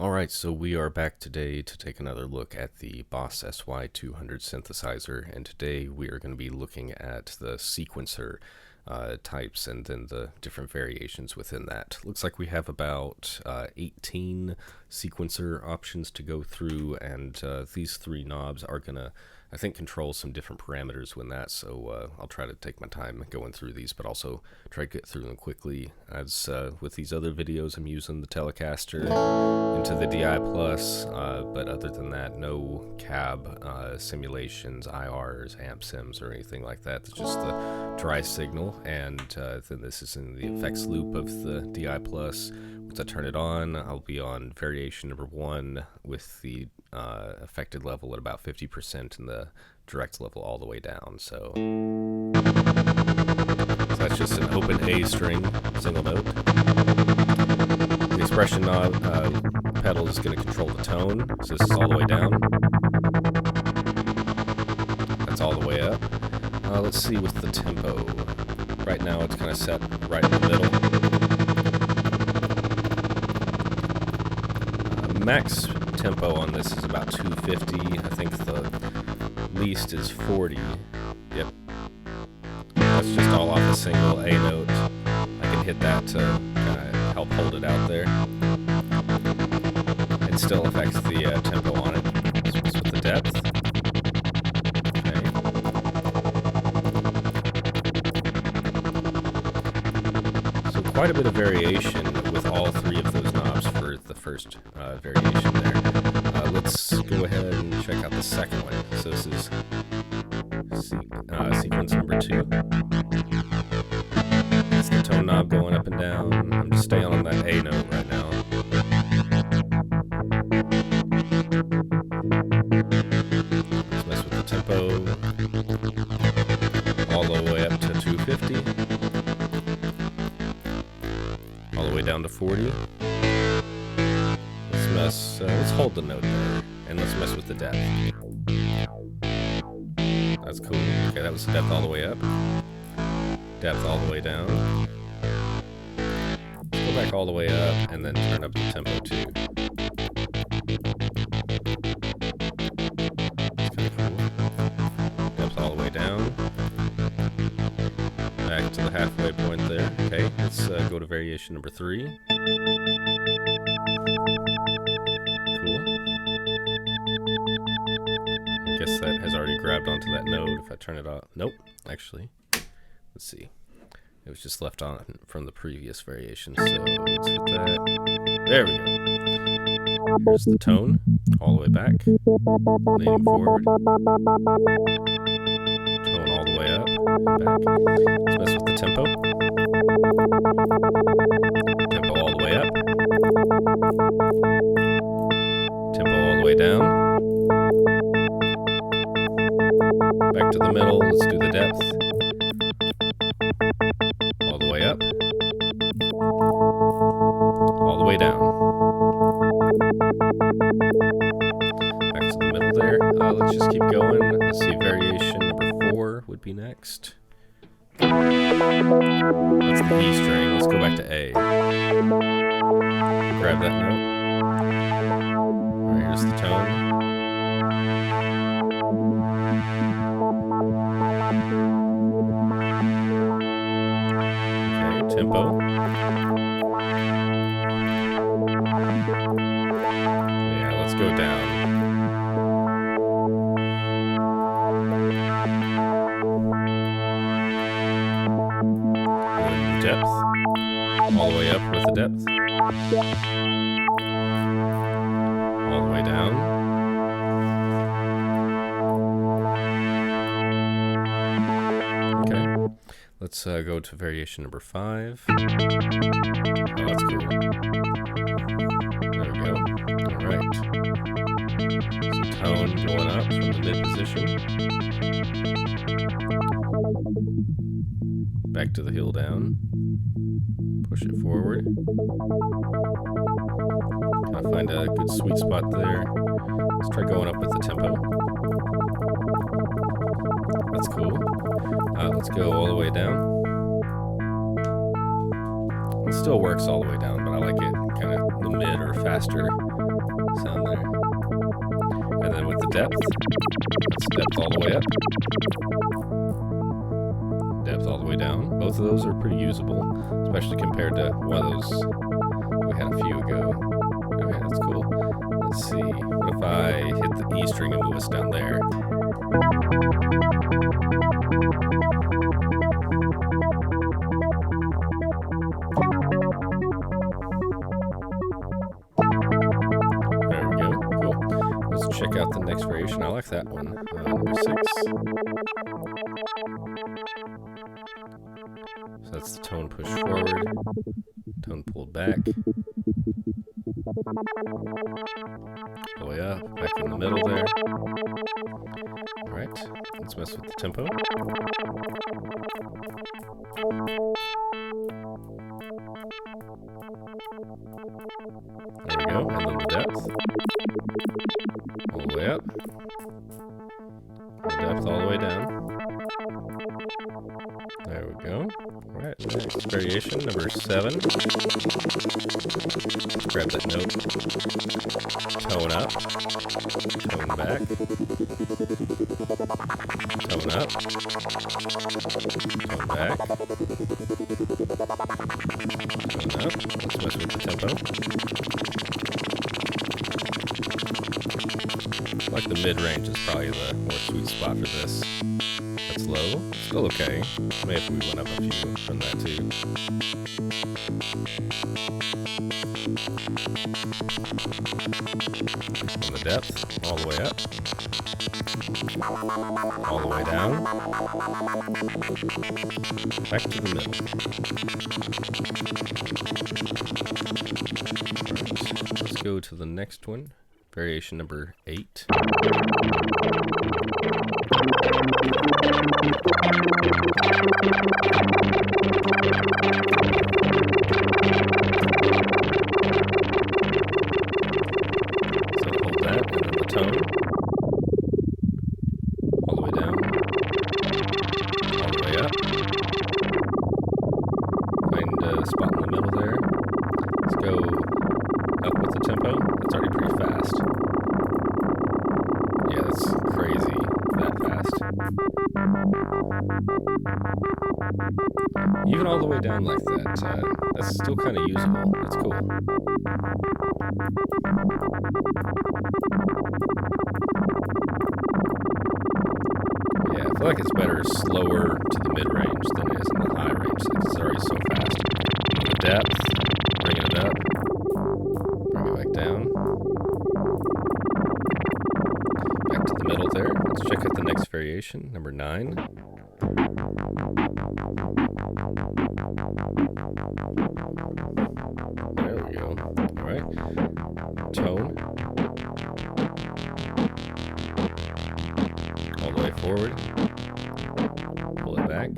Alright, so we are back today to take another look at the Boss SY-200 synthesizer, and today we are going to be looking at the sequencer types and then the different variations within that. Looks like we have about 18 sequencer options to go through, and these three knobs are going to, I think, control some different parameters with that, so I'll try to take my time going through these, but also try to get through them quickly. As with these other videos, I'm using the Telecaster into the DI+, but other than that, no cab simulations, IRs, amp sims, or anything like that. It's just the dry signal, and then this is in the effects loop of the DI+. Once I turn it on, I'll be on variation number 1 with the affected level at about 50% and the direct level all the way down. So that's just an open A string, single note. The expression knob pedal is going to control the tone, so this is all the way down. That's all the way up. Let's see with the tempo. Right now it's kind of set right in the middle. Max tempo on this is about 250. I think the least is 40. Yep. That's just all off a single A note. I can hit that to kind of help hold it out there. It still affects the tempo on it. Just with the depth. Okay. So quite a bit of variation with all three of those knobs for the first variation there. Let's go ahead and check out the second one. So this is sequence number 2. It's the tone knob going up and down. I'm just staying on that A note right now. Let's mess with the tempo. All the way up to 250. All the way down to 40. Let's hold the note there, and let's mess with the depth. That's cool. Okay, that was the depth all the way up. Depth all the way down. Go back all the way up, and then turn up the tempo too. That's kind of cool. Depth all the way down. Back to the halfway point there. Okay, let's go to variation number 3. I guess that has already grabbed onto that note. If I turn it off, nope, actually, let's see, it was just left on from the previous variation, so let's hit that. There we go. Here's the tone, all the way back, leaning forward, tone all the way up, back. Let's mess with the tempo. Tempo all the way up, tempo all the way down. Back to the middle, let's do the depth. All the way up. All the way down. Back to the middle there. Let's just keep going. Let's see, variation number 4 would be next. That's the E string. Let's go back to A. Grab that note. Alright, here's the tone. Tempo. Yeah, let's go down. And depth. All the way up with the depth. All the way down. Okay. Let's go to variation number 5. Oh, that's cool. There we go. Alright. So tone going up from the mid position. Back to the heel down. Push it forward. Gotta find a good sweet spot there. Let's try going up with the tempo. That's cool. Let's go all the way down. It still works all the way down, but I like it kind of the mid or faster sound there. And then with the depth, that's depth all the way up, depth all the way down. Both of those are pretty usable, especially compared to one of those we had a few ago. Okay, that's cool. Let's see. What if I hit the E string and move us down there? There we go. Cool. Let's check out the next variation. I like that one. Number 6. So that's the tone pushed forward, tone pulled back, all the way up, back in the middle there. Alright, let's mess with the tempo. There we go, and then the depth, all the way up, the depth all the way down. There we go. Alright, next variation, number 7. Grab that note. Tone up. Tone back. Tone up. Tone back. Tone up. Let's mess with the tempo. I like the mid-range is probably the more sweet spot for this. That's low. Still okay. Maybe if we went up a few from that too. And the depth, all the way up. All the way down. Back to the middle. Alright, let's go to the next one. Variation number 8. So hold that, and then the tone. All the way down. All the way up. Find a spot in the middle there. Let's go up with the tempo. That's already pretty fast. Yeah, that's crazy, that fast. Even all the way down like that, that's still kind of usable. That's cool. Yeah, I feel like it's better slower to the mid-range than it is in the high range since it's already so fast. The depth, bringing it up, bring it back down. Back to the middle there. Let's check out the next variation, number 9. There we go. Alright. Tone. All the way forward. Pull it back.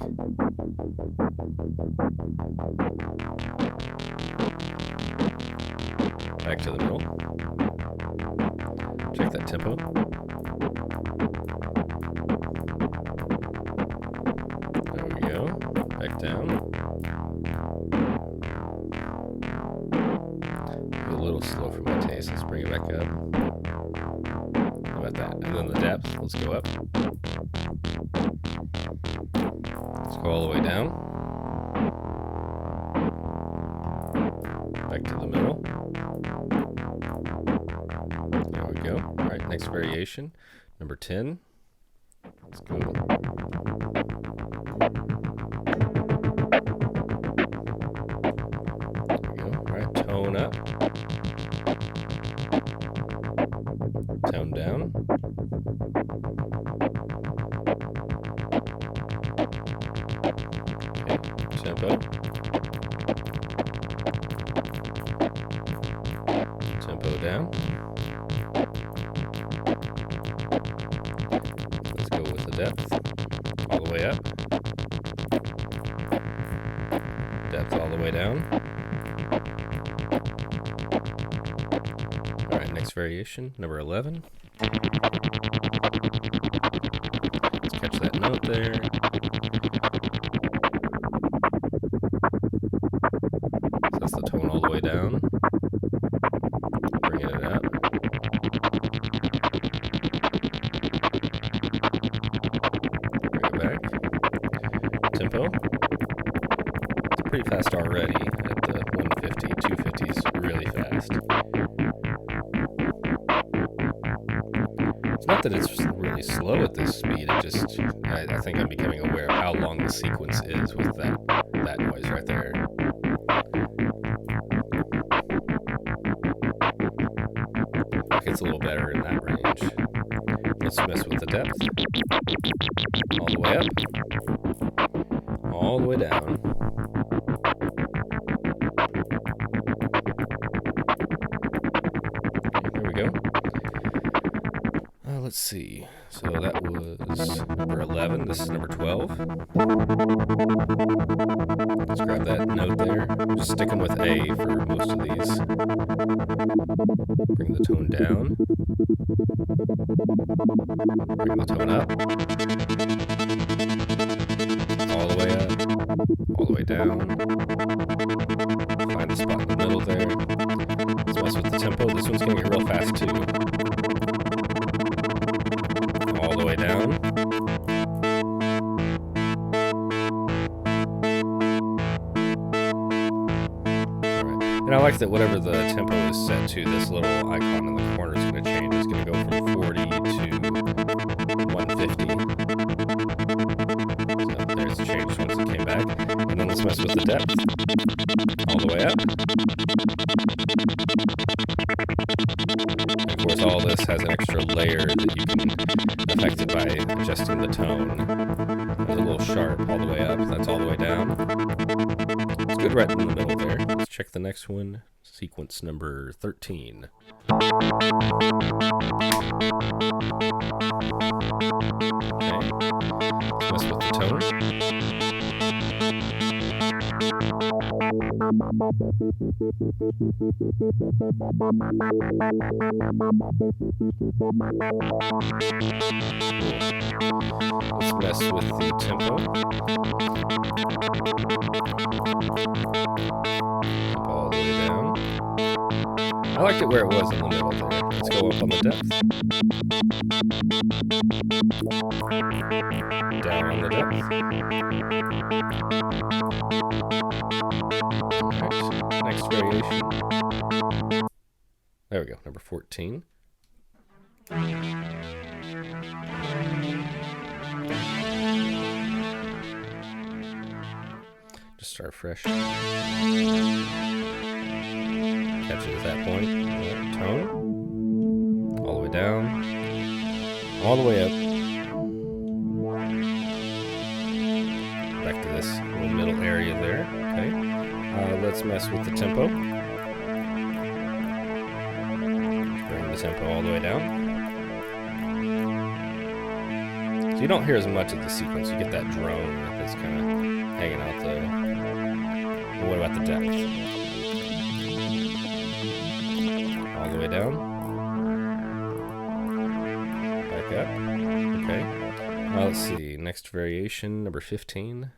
Back to the middle. Check that tempo. There we go. Back down. A little slow for my taste. Let's bring it back up. How about that? And then the depth. Let's go up. Let's go all the way down. Back to the middle. There we go. All right, next variation, number 10. Let's go. There we go. All right, tone up. Tone down. Okay, tempo. Tempo down. Let's go with the depth. All the way up. Depth all the way down. Alright, next variation, number 11. Let's catch that note there. So that's the tone all the way down. Bringing it up. tempo. It's pretty fast already at the 150. 250 is really fast. It's not that it's really slow at this speed, it just, I think I'm becoming aware of how long the sequence is with that noise right there. It's a little better in that range. Let's mess with the depth. All the way up. All the way down. There we go. Let's see. So that was number 11. This is number 12. Let's grab that note there. Just sticking with A for most of these. Bring the tone down. Bring the tone up. All the way up. All the way down. Find the spot in the middle there. Let's mess with the tempo. This one's going to get real fast too. All the way down. And I like that whatever the tempo is set to, this little icon in the corner is going to change. It's going to go from 40 to 150. So there's a change once it came back. And then let's mess with the depth. All the way up. And of course, all this has an extra layer that you can affect it by adjusting the tone. There's a little sharp all the way up. That's all the way down. It's good right in the middle there. Let's check the next one. Sequence number 13. Okay. Let's mess with the tone. Let's mess with the tempo. All the way down. I liked it where it was in the middle there. Let's go up on the depth. Down on the depth. Alright, next variation. There we go, number 14. Just start fresh. Catch it at that point. Tone. All the way down. All the way up. Back to this little middle area there. Okay. Let's mess with the tempo. Bring the tempo all the way down. So you don't hear as much of the sequence. You get that drone that's kind of hanging out there. But what about the depth? All the way down. Back up. Okay. Let's see. Next variation, number 15.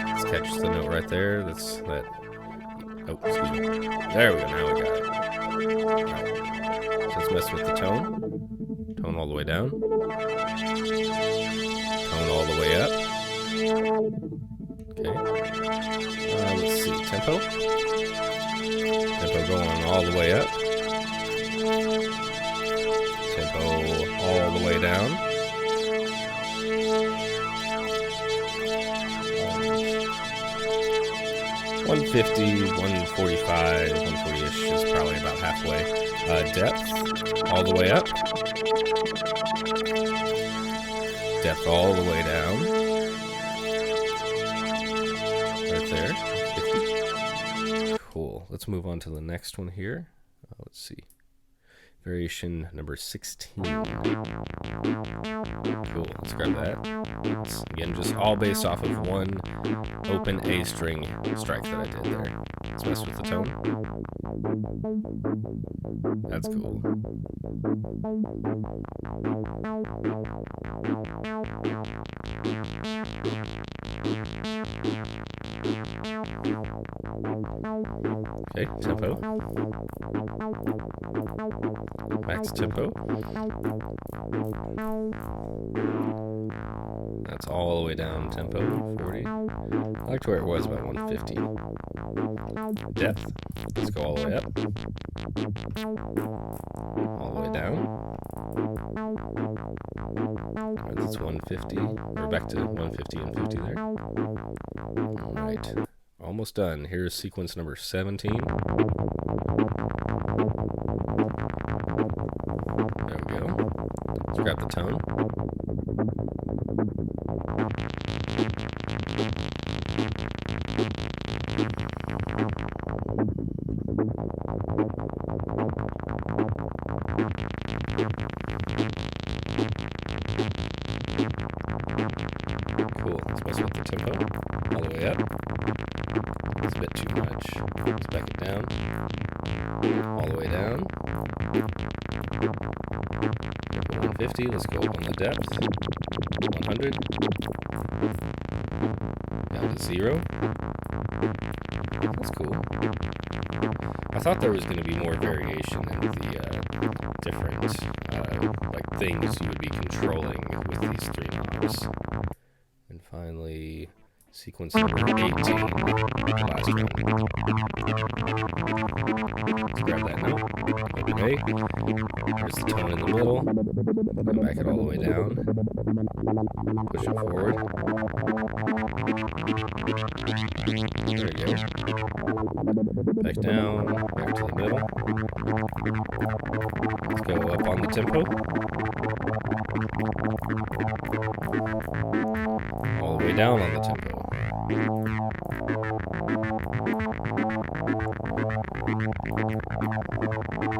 Let's catch the note right there. That's that. Oh, excuse me. There we go. Now we got it. Right. So let's mess with the tone. Tone all the way down. Tone all the way up. Okay. Let's see. Tempo. Tempo going all the way up. Tempo all the way down. 150, 145, 140-ish is probably about halfway. Depth, all the way up. Depth all the way down. Right there. 50. Cool. Let's move on to the next one here. Let's see. Variation number 16. Cool, let's grab that. It's, again, just all based off of one open A string strike that I did there. Let's mess with the tone. That's cool. Okay, tempo. Max tempo. That's all the way down tempo, 40. I liked where it was, about 150. Depth. Let's go all the way up. All the way down. Alright, that's 150. We're back to 150 and 50 there. Alright. Almost done. Here's sequence number 17. There we go. Let's grab the tone. Cool. Let's mess with the tempo. All the way up. It's a bit too much. Let's back it down. All the way down. 150. Let's go up on the depth. 100. Down to 0. That's cool. I thought there was going to be more variation in the different like things you would be controlling with these 3 knobs. And finally, sequence number 18, the last one. Let's grab that note. Open A. There's the tone in the middle. Then back it all the way down. Push it forward. There we go. Back down. Back to the middle. Let's go up on the tempo. All the way down on the tempo.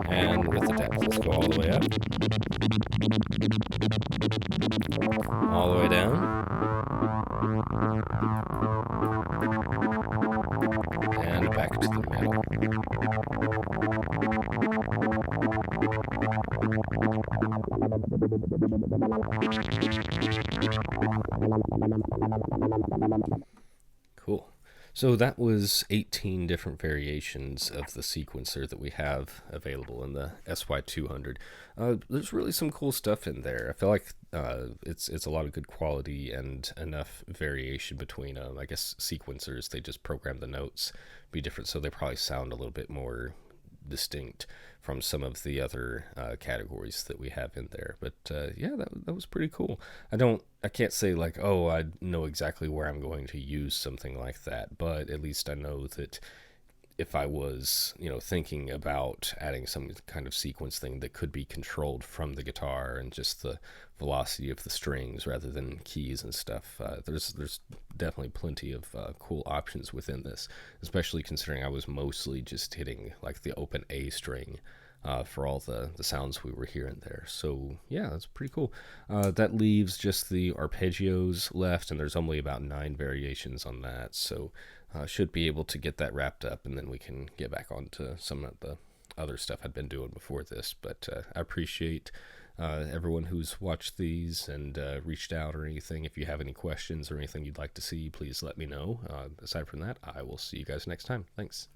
And with the depth, let's go all the way up. All the way down. And back to the middle. Cool. So that was 18 different variations of the sequencer that we have available in the SY-200. There's really some cool stuff in there. I feel like it's a lot of good quality and enough variation between, I guess, sequencers. They just program the notes be different, so they probably sound a little bit more distinct from some of the other categories that we have in there. But yeah, that was pretty cool. I can't say like, oh, I know exactly where I'm going to use something like that, but at least I know that if I was, thinking about adding some kind of sequence thing that could be controlled from the guitar and just the velocity of the strings rather than keys and stuff, there's definitely plenty of cool options within this, especially considering I was mostly just hitting like the open A string for all the sounds we were hearing there. So yeah, that's pretty cool. That leaves just the arpeggios left, and there's only about 9 variations on that, so should be able to get that wrapped up, and then we can get back onto some of the other stuff I'd been doing before this. But I appreciate everyone who's watched these and reached out or anything. If you have any questions or anything you'd like to see, please let me know. Aside from that, I will see you guys next time. Thanks.